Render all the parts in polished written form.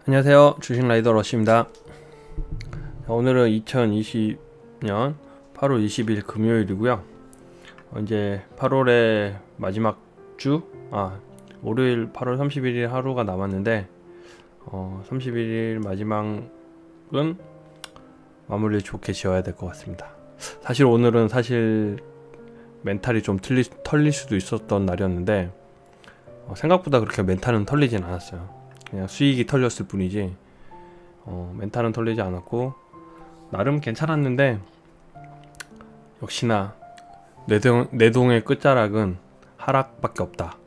안녕하세요. 주식라이더 러시입니다. 오늘은 2020년 8월 20일 금요일이고요. 이제 8월의 마지막 주, 월요일 8월 31일 하루가 남았는데 31일 마지막은 마무리 좋게 지어야 될 것 같습니다. 사실 오늘은 멘탈이 좀 털릴 수도 있었던 날이었는데 생각보다 그렇게 멘탈은 털리진 않았어요. 그냥 수익이 털렸을 뿐이지 멘탈은 털리지 않았고 나름 괜찮았는데, 역시나 내동의 끝자락은 하락밖에 없다,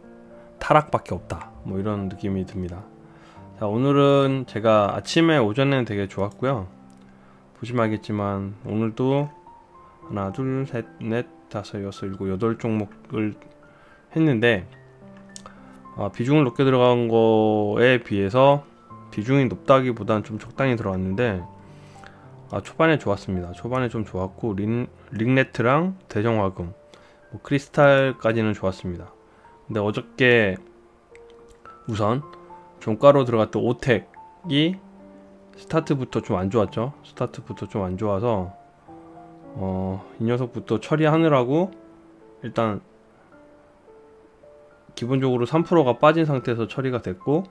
타락밖에 없다, 뭐 이런 느낌이 듭니다. 자, 오늘은 제가 오전에는 되게 좋았고요. 보시면 알겠지만 오늘도 하나 둘 셋 넷 다섯 여섯 일곱 여덟 종목을 했는데 비중을 높게 들어간 거에 비해서 비중이 높다기보다는 좀 적당히 들어갔는데 초반에 좋았습니다. 초반에 좀 좋았고 링네트랑 대정화금, 크리스탈까지는 좋았습니다. 근데 어저께 우선 종가로 들어갔던 오텍이 스타트부터 좀 안 좋았죠. 스타트부터 좀 안 좋아서 이 녀석부터 처리하느라고 일단 기본적으로 3%가 빠진 상태에서 처리가 됐고,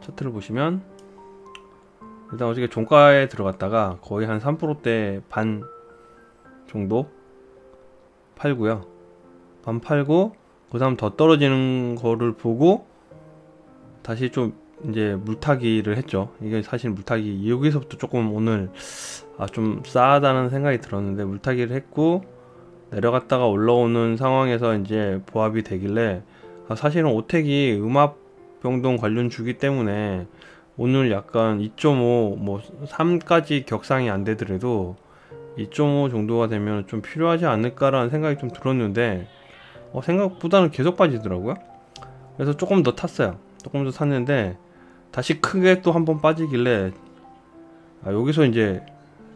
차트를 보시면 일단 어저께 종가에 들어갔다가 거의 한 3%대 반 정도 팔고요. 반 팔고 그 다음 더 떨어지는 거를 보고 다시 좀 이제 물타기를 했죠. 이게 사실 물타기, 여기서부터 조금 오늘 좀 싸하다는 생각이 들었는데, 물타기를 했고 내려갔다가 올라오는 상황에서 이제 보합이 되길래 사실은 오텍이 음압 변동 관련 주기 때문에 오늘 약간 2.5 뭐 3까지 격상이 안 되더라도 2.5 정도가 되면 좀 필요하지 않을까라는 생각이 좀 들었는데 생각보다는 계속 빠지더라고요. 그래서 조금 더 탔어요. 조금 더 탔는데 다시 크게 또 한번 빠지길래 여기서 이제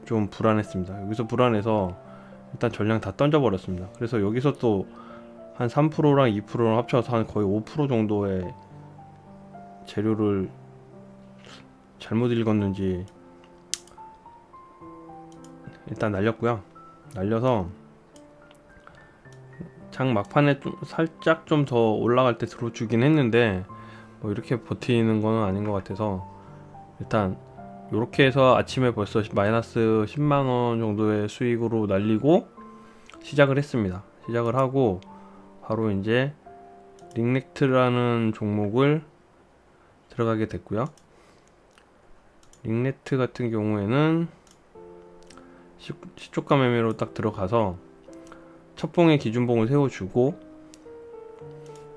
좀 불안했습니다. 여기서 불안해서 일단 전량 다 던져버렸습니다. 그래서 여기서 또 한 3%랑 2%랑 합쳐서 한 거의 5% 정도의 재료를 잘못 읽었는지 일단 날렸고요. 날려서 장 막판에 좀 살짝 좀 더 올라갈 때 들어주긴 했는데 뭐 이렇게 버티는 거는 아닌 것 같아서 일단 요렇게 해서 아침에 벌써 마이너스 10만원 정도의 수익으로 날리고 시작을 했습니다. 시작을 하고 바로 이제 링네트라는 종목을 들어가게 됐고요. 링네트 같은 경우에는 시초가 매매로 딱 들어가서 첫 봉에 기준봉을 세워주고,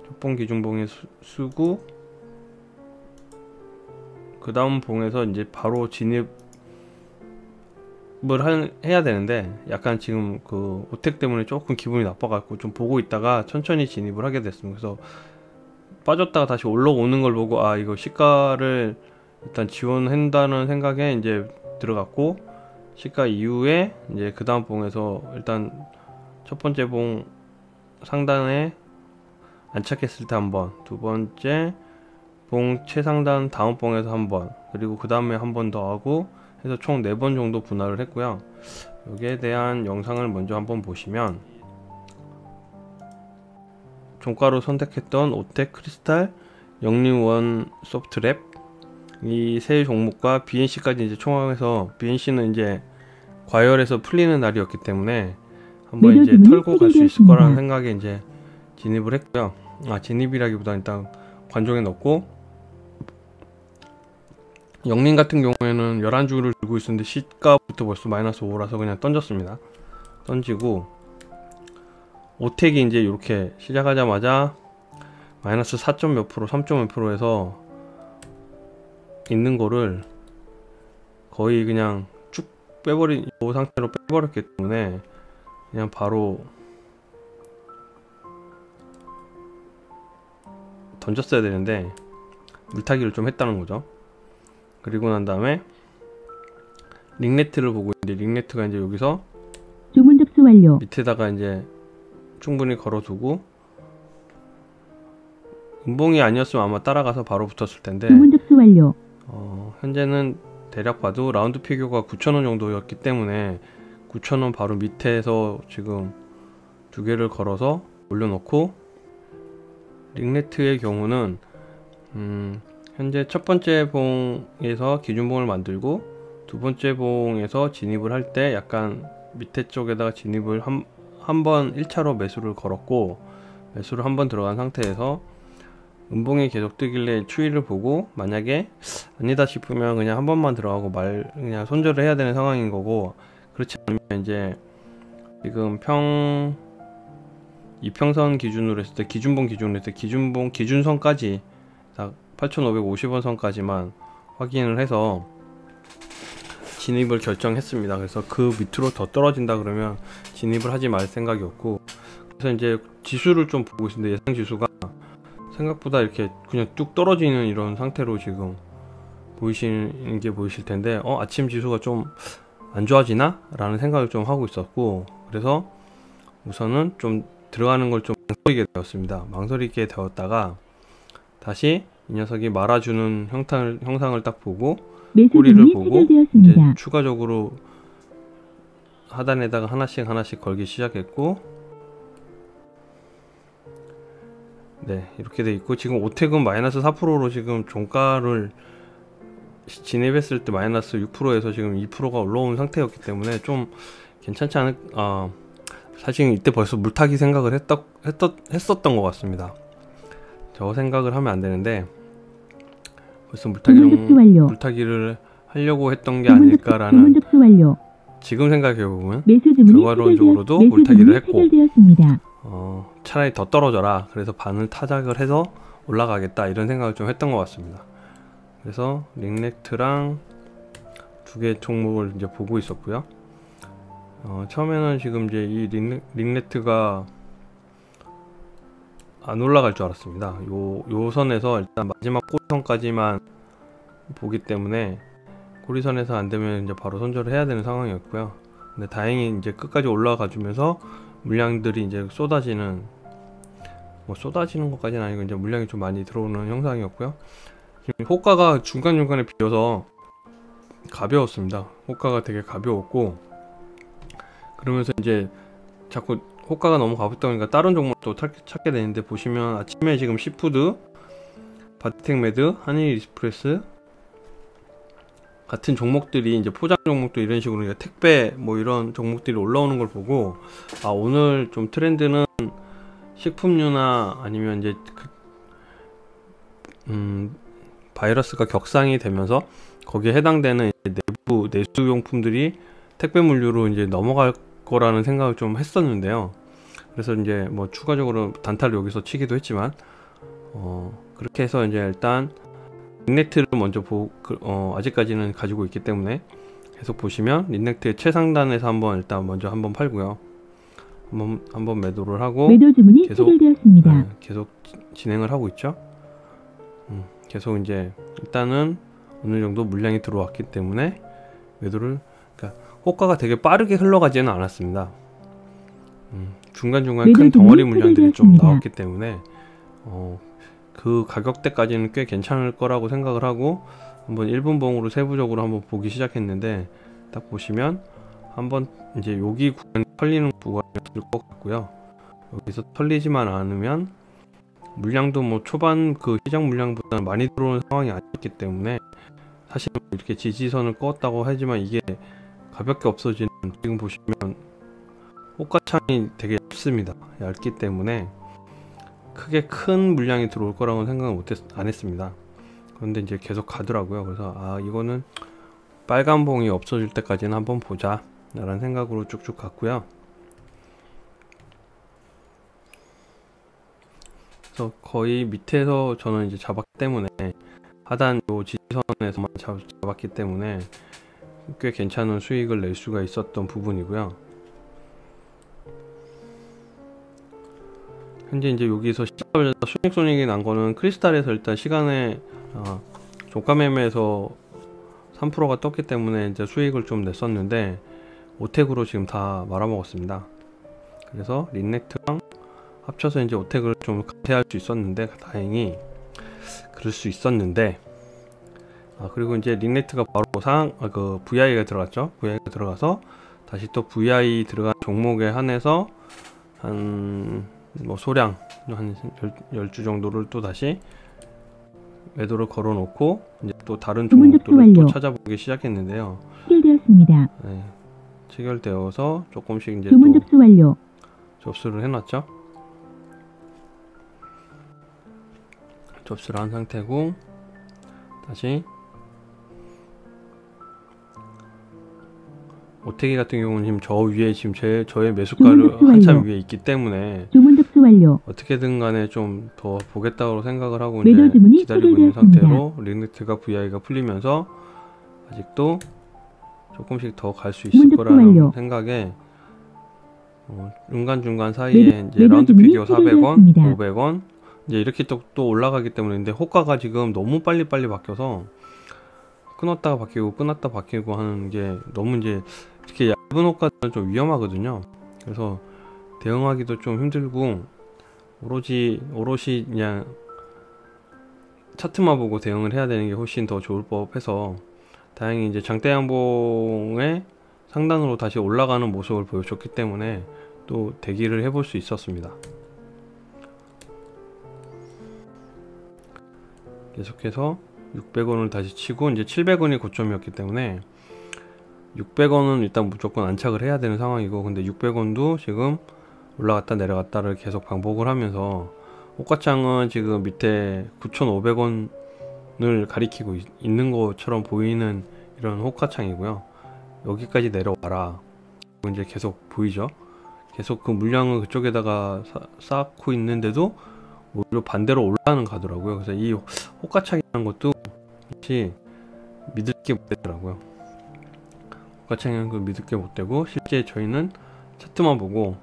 첫 봉 기준봉에 쓰고 그 다음 봉에서 이제 바로 진입을 해야 되는데, 약간 지금 그 오텍 때문에 조금 기분이 나빠갖고 좀 보고 있다가 천천히 진입을 하게 됐습니다. 그래서 빠졌다가 다시 올라오는 걸 보고 이거 시가를 일단 지원한다는 생각에 이제 들어갔고, 시가 이후에 이제 그 다음 봉에서 일단 첫 번째 봉 상단에 안착했을 때 한번, 두 번째 봉 최상단 다음 봉에서 한번, 그리고 그 다음에 한 번 더 하고 해서 총 4번 정도 분할을 했고요. 여기에 대한 영상을 먼저 한번 보시면, 종가로 선택했던 오텍, 크리스탈, 영리원, 소프트랩 이 세 종목과 BNC까지 이제 총합해서, BNC는 이제 과열해서 풀리는 날이었기 때문에 한번 이제 털고 갈 수 있을 거라는 생각에 이제 진입을 했고요. 진입이라기보다 일단 관종에 넣고, 영린 같은 경우에는 11주를 들고 있었는데 시가부터 벌써 마이너스 5라서 그냥 던졌습니다. 던지고 오텍이 이제 이렇게 시작하자마자 마이너스 4점 몇 프로, 3점 몇 프로 해서 있는 거를 거의 그냥 쭉 빼버린 이 상태로 빼버렸기 때문에 그냥 바로 던졌어야 되는데 물타기를 좀 했다는 거죠. 그리고 난 다음에 링네트를 보고 있는데, 링네트가 이제 여기서 주문 접수 완료. 밑에다가 이제 충분히 걸어두고 음봉이 아니었으면 아마 따라가서 바로 붙었을 텐데 주문 접수 완료. 현재는 대략 봐도 라운드 피규어가 9,000원 정도였기 때문에 9,000원 바로 밑에서 지금 두 개를 걸어서 올려놓고, 링네트의 경우는 현재 첫 번째 봉에서 기준봉을 만들고 두 번째 봉에서 진입을 할 때 약간 밑에 쪽에다가 진입을 한 번 1차로 매수를 걸었고, 매수를 한 번 들어간 상태에서 음봉이 계속 뜨길래 추이를 보고 만약에 아니다 싶으면 그냥 한 번만 들어가고 그냥 손절을 해야 되는 상황인 거고, 그렇지 않으면 이제 지금 이평선 기준으로 했을 때, 기준봉 기준으로 했을 때 기준봉 기준선까지 딱 8,550원 선까지만 확인을 해서 진입을 결정했습니다. 그래서 그 밑으로 더 떨어진다 그러면 진입을 하지 말 생각이었고, 그래서 이제 지수를 좀 보고 있는데 예상 지수가 생각보다 이렇게 그냥 뚝 떨어지는 이런 상태로 지금 보이시는 게 보이실 텐데, 아침 지수가 좀 안 좋아지나? 라는 생각을 좀 하고 있었고, 그래서 우선은 좀 들어가는 걸 좀 망설이게 되었습니다. 망설이게 되었다가 다시 이 녀석이 말아주는 형상을 딱 보고 꼬리를 보고 이제 추가적으로 하단에다가 하나씩 걸기 시작했고, 네, 이렇게 돼 있고, 지금 오택은 마이너스 4%로 지금 종가를 진입했을 때 마이너스 6%에서 지금 2%가 올라온 상태였기 때문에 좀 괜찮지 않을, 사실 이때 벌써 물타기 생각을 했었던 것 같습니다. 저 생각을 하면 안 되는데 벌써 물타기를 하려고 했던 게 아닐까라는, 지금 생각해보면 결과론적으로도 물타기를 했고, 차라리 더 떨어져라, 그래서 반을 타작을 해서 올라가겠다, 이런 생각을 좀 했던 것 같습니다. 그래서 링네트랑 두 개 종목을 이제 보고 있었고요. 처음에는 지금 이제 이 링네트가 안 올라갈 줄 알았습니다. 요 선에서 일단 마지막 꼬리선까지만 보기 때문에 꼬리선에서 안 되면 이제 바로 손절을 해야 되는 상황이었고요. 근데 다행히 이제 끝까지 올라가 주면서 물량들이 이제 쏟아지는 것까지는 아니고 이제 물량이 좀 많이 들어오는 형상이었고요. 지금 호가가 중간중간에 비어서 가벼웠습니다. 호가가 되게 가벼웠고, 그러면서 이제 자꾸 호가가 너무 가볍다 보니까 다른 종목도 찾게 되는데, 보시면 아침에 지금 시푸드, 바텍메드, 한일이스프레스 같은 종목들이 이제 포장 종목도 이런 식으로 택배 이런 종목들이 올라오는 걸 보고, 오늘 좀 트렌드는 식품류나 아니면 이제 바이러스가 격상이 되면서 거기에 해당되는 내부 내수용품들이 택배 물류로 이제 넘어갈 거라는 생각을 좀 했었는데요. 그래서 이제 추가적으로 단타를 여기서 치기도 했지만, 그렇게 해서 이제 일단 링네트를 먼저 아직까지는 가지고 있기 때문에 계속 보시면 링네트의 최상단에서 먼저 한번 팔고요. 한번 매도를 하고 매도 주문이 체결되었습니다. 계속 진행을 하고 있죠. 계속 이제 일단은 어느 정도 물량이 들어왔기 때문에 매도를, 그러니까 호가가 되게 빠르게 흘러가지는 않았습니다. 중간중간 큰 덩어리 물량들이 좀 나왔기 때문에 그 가격대까지는 꽤 괜찮을 거라고 생각을 하고 한번 1분봉으로 세부적으로 한번 보기 시작했는데, 딱 보시면 한번 이제 여기 구간이 털리는 구간이었을 것 같고요. 여기서 털리지만 않으면 물량도 초반 그 시장 물량보다는 많이 들어오는 상황이 아니었기 때문에 사실 이렇게 지지선을 껐다고 하지만 이게 가볍게 없어지는, 지금 보시면 호가창이 되게 얇기 때문에 크게 큰 물량이 들어올 거라고는 생각을 안 했습니다. 그런데 이제 계속 가더라고요. 그래서 이거는 빨간 봉이 없어질 때까지는 한번 보자 라는 생각으로 쭉쭉 갔고요. 그래서 거의 밑에서 저는 이제 잡았기 때문에, 하단 요 지지선에서만 잡았기 때문에 꽤 괜찮은 수익을 낼 수가 있었던 부분이고요. 현재 이제 여기서 순익손익이 난 거는 크리스탈에서 일단 시간에 종가 매매에서 3%가 떴기 때문에 이제 수익을 좀 냈었는데, 오택으로 지금 다 말아먹었습니다. 그래서 링네트랑 합쳐서 이제 오택을 좀 감퇴할 수 있었는데, 다행히 그럴 수 있었는데, 그리고 이제 링네트가 바로 그 VI가 들어갔죠. VI가 들어가서 다시 또 VI 들어간 종목에 한해서 한 뭐 소량 한 10주 정도를 또 다시 매도를 걸어 놓고 이제 또 다른 종목들을 또 찾아보기 시작했는데요. 체결되었습니다. 네, 체결되어서 조금씩 이제 주문 또 접수 완료. 접수를 해놨죠. 접수를 한 상태고, 다시 오태기 같은 경우는 지금 저 위에 지금 저의 매수가를 한참 위에 있기 때문에 주문 접수 완료. 어떻게든 간에 좀 더 보겠다고 생각을 하고 매도 이제 주문이 기다리고 있는 체결되었습니다. 상태로 링네트가 VI가 풀리면서 아직도 조금씩 더 갈 수 있을 거라는 완료. 생각에 중간중간 사이에 이제 매도 라운드 주문이 피겨 400원, 체결되었습니다. 500원 이제 이렇게 또 올라가기 때문에, 근데 호가가 지금 너무 빨리빨리 바뀌어서 끊었다가 바뀌고 끊었다 바뀌고 하는 게 너무 이제 이렇게 얇은 호가는 좀 위험하거든요. 그래서 대응하기도 좀 힘들고 오롯이 그냥 차트만 보고 대응을 해야 되는 게 훨씬 더 좋을 법해서, 다행히 이제 장대 양봉의 상단으로 다시 올라가는 모습을 보여줬기 때문에 또 대기를 해볼 수 있었습니다. 계속해서 600원을 다시 치고 이제 700원이 고점이었기 때문에 600원은 일단 무조건 안착을 해야 되는 상황이고, 근데 600원도 지금 올라갔다 내려갔다를 계속 반복을 하면서 호가창은 지금 밑에 9,500원을 가리키고 있는 것처럼 보이는 이런 호가창이고요. 여기까지 내려와라. 이제 계속 보이죠? 계속 그 물량을 그쪽에다가 쌓고 있는데도 오히려 반대로 올라가는 가더라고요. 그래서 이 호가창이라는 것도 혹시 믿을 게 못 되더라고요. 호가창이라는 걸 믿을 게 못 되고, 실제 저희는 차트만 보고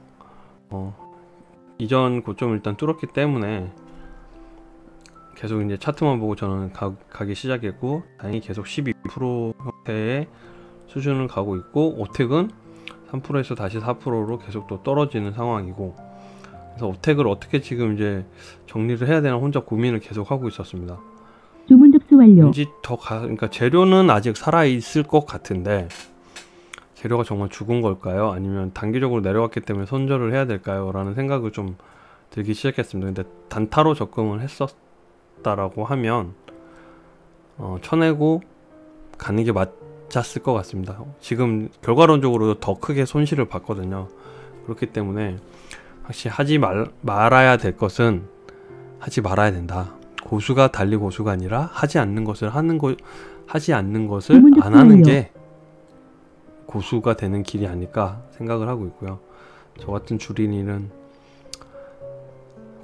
이전 고점을 일단 뚫었기 때문에 계속 이제 차트만 보고 저는 가기 시작했고, 다행히 계속 12% 형태의 수준을 가고 있고, 오택은 3%에서 다시 4%로 계속 또 떨어지는 상황이고, 그래서 오택을 어떻게 지금 이제 정리를 해야 되나 혼자 고민을 계속 하고 있었습니다. 주문 접수 완료. 왠지 그러니까 재료는 아직 살아 있을 것 같은데, 재료가 정말 죽은 걸까요? 아니면 단기적으로 내려왔기 때문에 손절을 해야 될까요? 라는 생각을 좀 들기 시작했습니다. 근데 단타로 접근을 했었다라고 하면 쳐내고 가는 게 맞았을 것 같습니다. 지금 결과론적으로 더 크게 손실을 봤거든요. 그렇기 때문에 확실히 하지 말아야 될 것은 하지 말아야 된다. 고수가 달리 고수가 아니라 하지 않는 것을 하지 않는 것을 안 하는 게 고수가 되는 길이 아닐까 생각을 하고 있고요. 저 같은 주린이는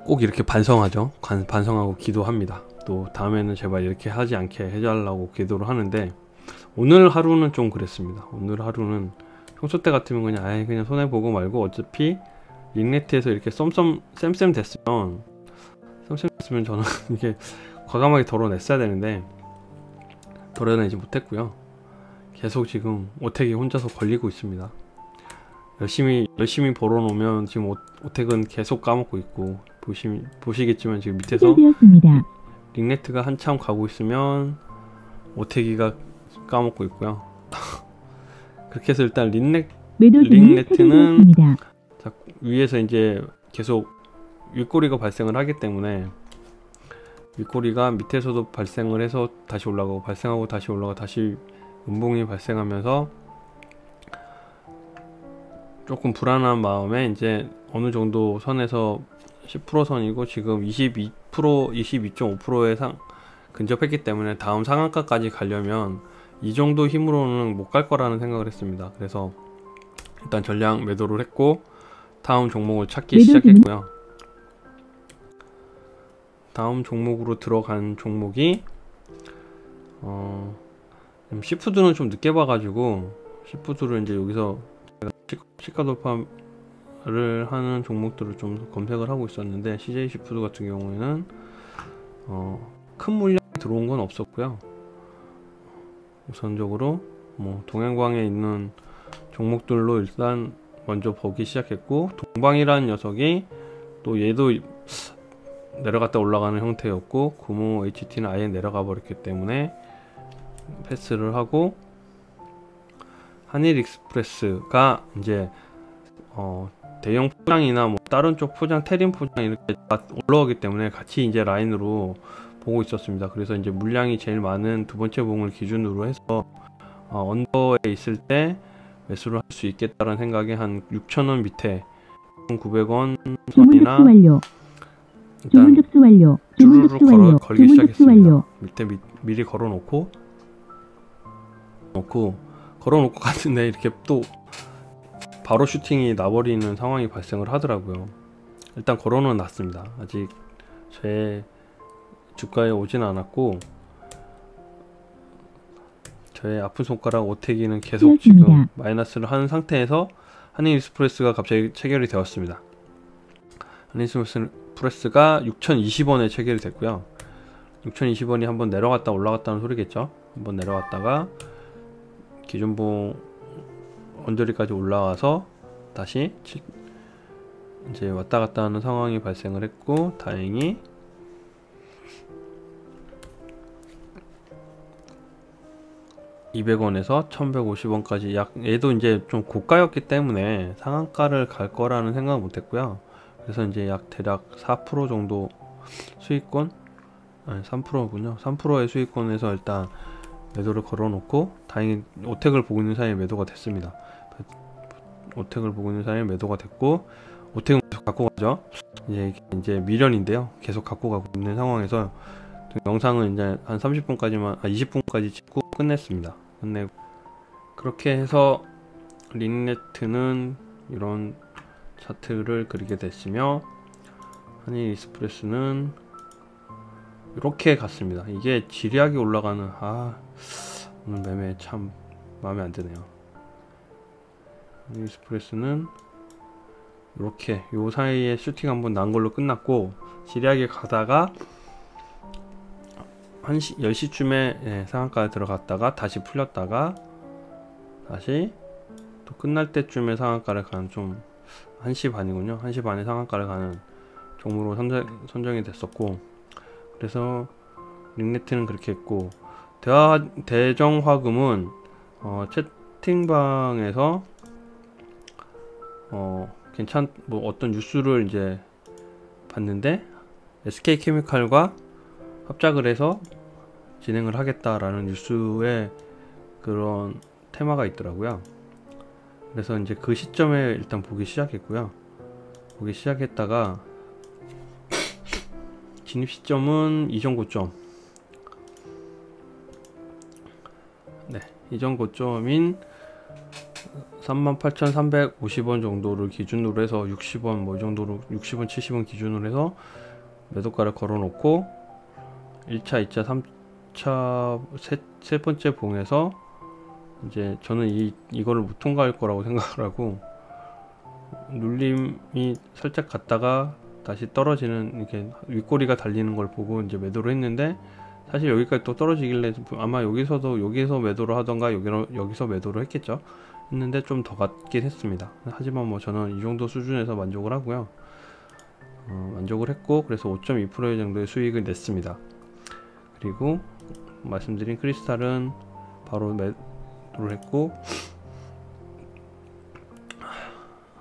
꼭 이렇게 반성하죠. 반성하고 기도합니다. 또 다음에는 제발 이렇게 하지 않게 해달라고 기도를 하는데, 오늘 하루는 좀 그랬습니다. 오늘 하루는 평소 때 같으면 그냥 손해보고 말고, 어차피 링네트에서 이렇게 쌤쌤 됐으면 저는 이게 과감하게 덜어냈어야 되는데 덜어내지 못했고요. 계속 지금 오택이 혼자서 걸리고 있습니다. 열심히 벌어놓으면 지금 오택은 계속 까먹고 있고, 보시겠지만 지금 밑에서 링네트가 한참 가고 있으면 오택이가 까먹고 있고요. 그렇게 해서 일단 링네트는 위에서 이제 계속 윗꼬리가 발생을 하기 때문에, 윗꼬리가 밑에서도 발생을 해서 다시 올라가고 발생하고 다시 올라가 다시 음봉이 발생하면서 조금 불안한 마음에 이제 어느 정도 선에서 10% 선이고 지금 22%, 22.5%에 근접했기 때문에 다음 상한가까지 가려면 이 정도 힘으로는 못 갈 거라는 생각을 했습니다. 그래서 일단 전량 매도를 했고 다음 종목을 찾기 시작했고요. 다음 종목으로 들어간 종목이 시푸드는 좀 늦게 봐가지고 시푸드를 이제 여기서 시가 돌파를 하는 종목들을 좀 검색을 하고 있었는데, CJ 시푸드 같은 경우에는 큰 물량이 들어온 건 없었고요. 우선적으로 뭐 동양광에 있는 종목들로 일단 먼저 보기 시작했고, 동방이라는 녀석이 또 얘도 내려갔다 올라가는 형태였고 구모 HT는 아예 내려가 버렸기 때문에 패스를 하고, 한일 익스프레스가 이제 대형 포장이나 뭐 다른 쪽 포장, 테림 포장 이렇게 다 올라오기 때문에 같이 이제 라인으로 보고 있었습니다. 그래서 이제 물량이 제일 많은 두 번째 봉을 기준으로 해서 언더에 있을 때 매수를 할 수 있겠다라는 생각에 한 6,000원 밑에 900원 주문 접수 선이나 완료. 주문 일단 접수 완료. 주문 주르륵 접수 완료. 걸기 주문 접수 시작했습니다. 완료. 밑에 미리 걸어놓고 갔는데 이렇게 또 바로 슈팅이 나버리는 상황이 발생을 하더라고요. 일단 걸어는 놨습니다. 아직 제 주가에 오진 않았고, 저의 아픈 손가락 오태기는 계속 지금 되었습니다. 마이너스를 하는 상태에서 한일 익스프레스가 갑자기 체결이 되었습니다. 한일 익스프레스가 6,020원에 체결이 됐고요. 6,020원이 한번 내려갔다 올라갔다는 소리겠죠. 한번 내려갔다가 기준봉 언저리까지 올라와서 다시 이제 왔다 갔다 하는 상황이 발생을 했고, 다행히 (200원에서) (1,150원까지) 얘도 이제 좀 고가였기 때문에 상한가를 갈 거라는 생각은 못 했고요. 그래서 이제 대략 4% 정도 수익권, 아니 3%군요. 3%의 수익권에서 일단 매도를 걸어 놓고, 다행히 오택을 보고 있는 사이에 매도가 됐습니다. 오택을 보고 있는 사이에 매도가 됐고, 오택은 계속 갖고 가죠. 이제 미련인데요. 계속 갖고 가고 있는 상황에서 영상은 이제 한 30분까지만 20분까지 찍고 끝냈습니다. 끝내고 그렇게 해서 링네트는 이런 차트를 그리게 됐으며, 한일 익스프레스는 이렇게 갔습니다. 이게 지리하게 올라가는, 오늘 매매 참 마음에 안 드네요. 한일 익스프레스는 이렇게 요 사이에 슈팅 한번 난 걸로 끝났고, 지리하게 가다가 10시쯤에 상한가에 들어갔다가 다시 풀렸다가 다시 또 끝날 때쯤에 상한가를 가는, 좀 1시 반이군요. 1시 반에 상한가를 가는 종목으로 선정이 됐었고, 그래서 링네트는 그렇게 했고, 대정화금은 채팅방에서 뭐 어떤 뉴스를 이제 봤는데 SK케미칼과 합작을 해서 진행을 하겠다라는 뉴스에 그런 테마가 있더라고요. 그래서 이제 그 시점에 일단 보기 시작했고요. 보기 시작했다가 진입 시점은 이전 고점, 이전 고점인 38,350원 정도를 기준으로 해서 60원 뭐 이 정도로 60원 70원 기준으로 해서 매도가를 걸어 놓고, 1차 2차 3차 세 번째 봉에서 이제 저는 이거를 못 통과할 거라고 생각을 하고, 눌림이 살짝 갔다가 다시 떨어지는, 이렇게 윗꼬리가 달리는 걸 보고 이제 매도를 했는데, 사실 여기까지 또 떨어지길래 아마 여기서 매도를 하던가 여기서 매도를 했겠죠. 했는데 좀 더 갔긴 했습니다. 하지만 뭐 저는 이 정도 수준에서 만족을 하고요. 만족을 했고, 그래서 5.2% 정도의 수익을 냈습니다. 그리고 말씀드린 크리스탈은 바로 매도를 했고,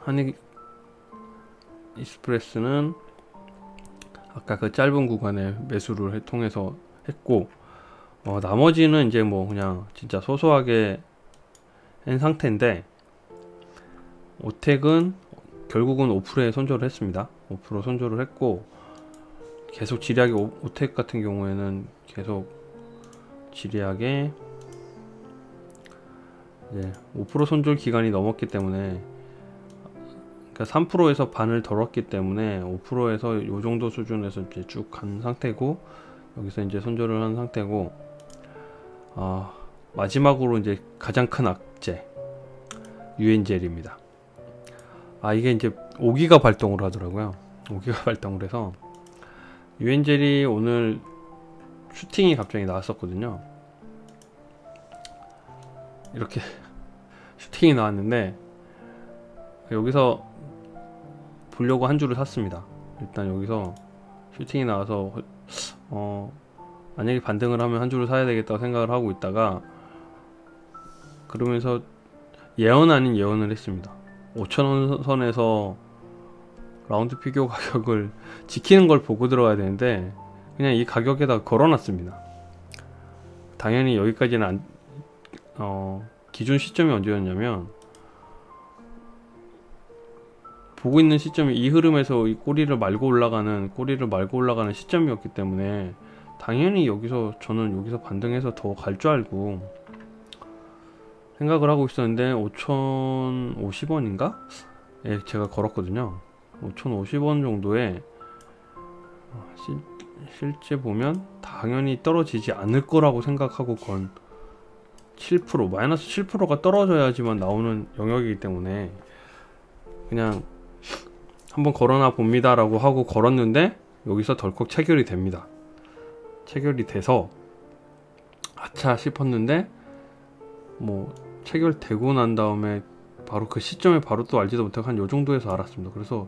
한일 익스프레스는 아까 그 짧은 구간에 매수를 통해서 했고, 나머지는 이제 뭐 그냥 진짜 소소하게 한 상태인데, 오텍은 결국은 5%에 손절을 했습니다. 5% 손절을 했고, 계속 지리하게 오텍 같은 경우에는 계속 지리하게 이제 5% 손절 기간이 넘었기 때문에, 그러니까 3%에서 반을 덜었기 때문에 5%에서 요 정도 수준에서 이제 쭉 간 상태고, 여기서 이제 손절을 한 상태고, 마지막으로 이제 가장 큰 악재 유엔젤입니다. 이게 이제 5기가 발동을 하더라고요. 5기가 발동을 해서 유엔젤이 오늘 슈팅이 갑자기 나왔었거든요. 이렇게 슈팅이 나왔는데, 여기서 보려고 한 주를 샀습니다. 일단 여기서 슈팅이 나와서 만약에 반등을 하면 한 주를 사야 되겠다고 생각을 하고 있다가, 그러면서 예언 아닌 예언을 했습니다. 5,000원 선에서 라운드 피규어 가격을 지키는 걸 보고 들어가야 되는데 그냥 이 가격에다 걸어놨습니다. 당연히 여기까지는 기준 시점이 언제였냐면, 보고 있는 시점이 이 흐름에서 이 꼬리를 말고 올라가는 시점이었기 때문에 당연히 저는 여기서 반등해서 더 갈 줄 알고 생각을 하고 있었는데, 5,050원인가? 예, 제가 걸었거든요. 5,050원 정도에 실제 보면 당연히 떨어지지 않을 거라고 생각하고 건 7%, 마이너스 7%가 떨어져야지만 나오는 영역이기 때문에 그냥 한번 걸어놔 봅니다 라고 하고 걸었는데, 여기서 덜컥 체결이 됩니다. 체결이 돼서 아차 싶었는데, 뭐 체결되고 난 다음에 바로 그 시점에 바로 또 알지도 못하고 한 요 정도에서 알았습니다. 그래서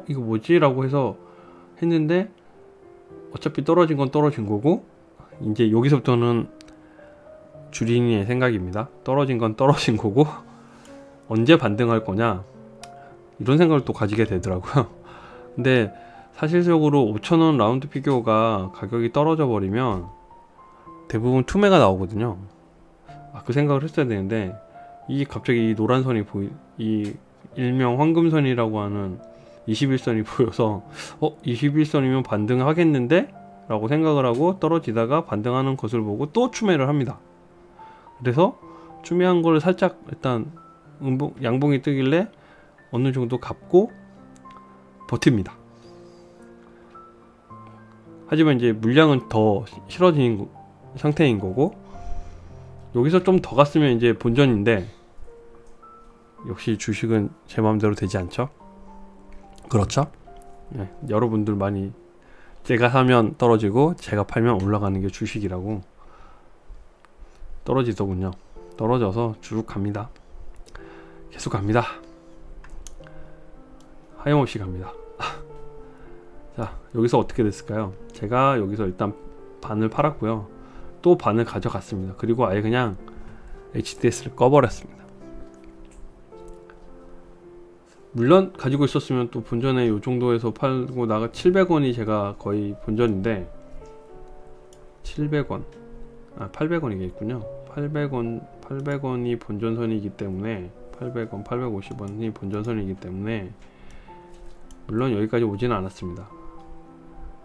이거 뭐지? 라고 해서 했는데, 어차피 떨어진 건 떨어진 거고, 이제 여기서부터는 주린이의 생각입니다. 떨어진 건 떨어진 거고 언제 반등할 거냐, 이런 생각을 또 가지게 되더라고요. 근데 사실적으로 5,000원 라운드 피규어가 가격이 떨어져 버리면 대부분 투매가 나오거든요. 그 생각을 했어야 되는데, 갑자기 이 노란 선이 이 일명 황금선이라고 하는 21선이 보여서 21선이면 반등하겠는데? 라고 생각을 하고 떨어지다가 반등하는 것을 보고 또 추매를 합니다. 그래서 추매한 걸 살짝 일단 양봉이 뜨길래 어느 정도 갚고 버팁니다. 하지만 이제 물량은 더 실어진 상태인 거고, 여기서 좀 더 갔으면 이제 본전인데, 역시 주식은 제 마음대로 되지 않죠? 그렇죠? 네, 여러분들 많이 제가 사면 떨어지고 제가 팔면 올라가는 게 주식이라고. 떨어지더군요. 떨어져서 쭉 갑니다. 계속 갑니다. 하염없이 갑니다. 자, 여기서 어떻게 됐을까요? 제가 여기서 일단 반을 팔았고요. 또 반을 가져갔습니다. 그리고 아예 그냥 HDS를 꺼버렸습니다. 물론 가지고 있었으면 또 본전에 요 정도에서 팔고 나가 700원이 제가 거의 본전인데, 700원 800원이겠군요 800원이 본전선이기 때문에 800원 850원이 본전선이기 때문에 물론 여기까지 오지는 않았습니다.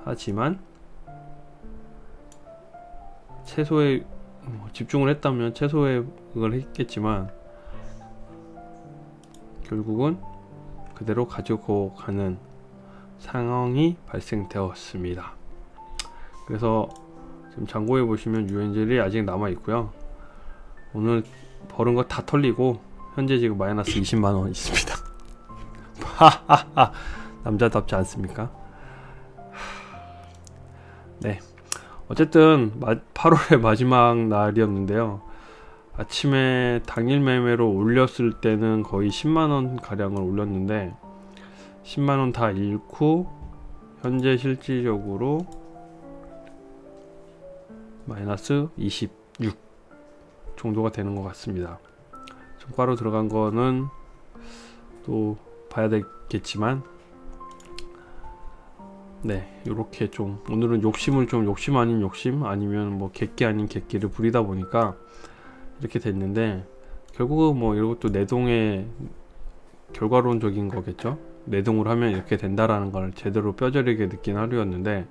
하지만 최소의 집중을 했다면 최소의 그걸 했겠지만 결국은 그대로 가지고 가는 상황이 발생되었습니다. 그래서 지금 잔고에 보시면 유엔젤이 아직 남아 있고요. 오늘 벌은 거 다 털리고 현재 지금 마이너스 20만원 있습니다. 하하하, 남자답지 않습니까? 네, 어쨌든 8월의 마지막 날이었는데요. 아침에 당일 매매로 올렸을 때는 거의 10만원 가량을 올렸는데 10만원 다 잃고 현재 실질적으로 마이너스 26 정도가 되는 것 같습니다. 정가로 들어간 거는 또 봐야 되겠지만, 네, 요렇게 좀 오늘은 욕심을 좀 욕심 아닌 욕심 아니면 뭐 객기 아닌 객기를 부리다 보니까 이렇게 됐는데, 결국은 뭐 이것도 내동의 결과론적인 거겠죠. 내동을 하면 이렇게 된다라는 걸 제대로 뼈저리게 느낀 하루였는데,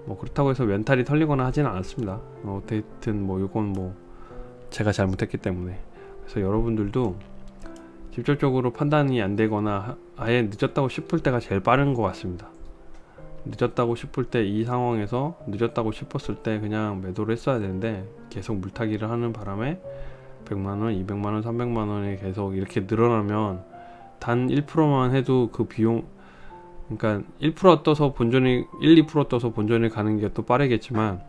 뭐 그렇다고 해서 멘탈이 털리거나 하지는 않았습니다. 어쨌든 뭐 이건 뭐 제가 잘못했기 때문에. 그래서 여러분들도 직접적으로 판단이 안 되거나 아예 늦었다고 싶을 때가 제일 빠른 것 같습니다. 늦었다고 싶을 때, 이 상황에서 늦었다고 싶었을 때 그냥 매도를 했어야 되는데 계속 물타기를 하는 바람에 100만원, 200만원, 300만원이 계속 이렇게 늘어나면 단 1%만 해도 그 비용, 그러니까 1% 떠서 본전이 1, 2% 떠서 본전에 가는 게 또 빠르겠지만,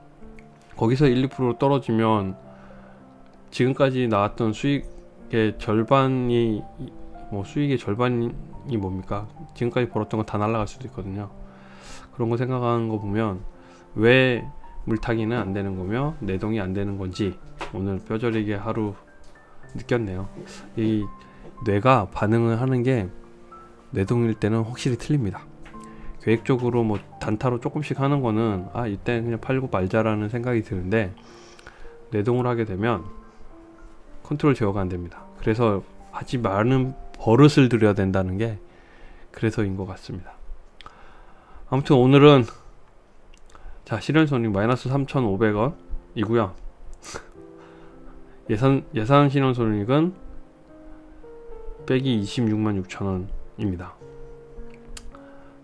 거기서 1, 2% 떨어지면 지금까지 나왔던 수익의 절반이 뭐 수익의 절반이 뭡니까? 지금까지 벌었던 거 다 날아갈 수도 있거든요. 그런 거 생각하는 거 보면 왜 물타기는 안 되는 거며 내동이 안 되는 건지 오늘 뼈저리게 하루 느꼈네요. 이 뇌가 반응을 하는 게 내동일 때는 확실히 틀립니다. 계획적으로 뭐 단타로 조금씩 하는 거는 이때 그냥 팔고 말자라는 생각이 드는데, 내동을 하게 되면 컨트롤 제어가 안 됩니다. 그래서 하지 말는 버릇을 들여야 된다는 게 그래서인 것 같습니다. 아무튼 오늘은 자, 실현손익 마이너스 3,500원 이고요. 예상 실현손익은 빼기 266,600,000원입니다.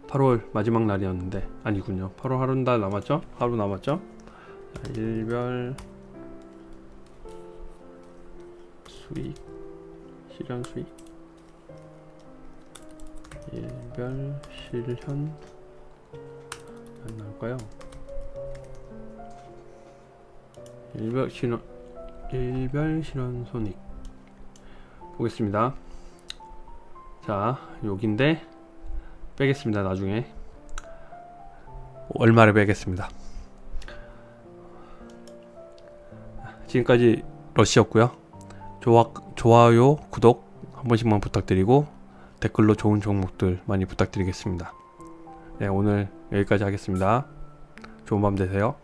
8월 마지막 날이었는데 아니군요. 8월 하루 달 남았죠? 하루 남았죠? 자, 일별 수익, 실현 수익, 일별 실현 안 나올까요? 일별 실현 손익 보겠습니다. 자, 여긴데 빼겠습니다. 나중에 얼마를 빼겠습니다. 지금까지 러시였고요. 좋아요, 구독 한 번씩만 부탁드리고 댓글로 좋은 종목들 많이 부탁드리겠습니다. 네, 오늘 여기까지 하겠습니다. 좋은 밤 되세요.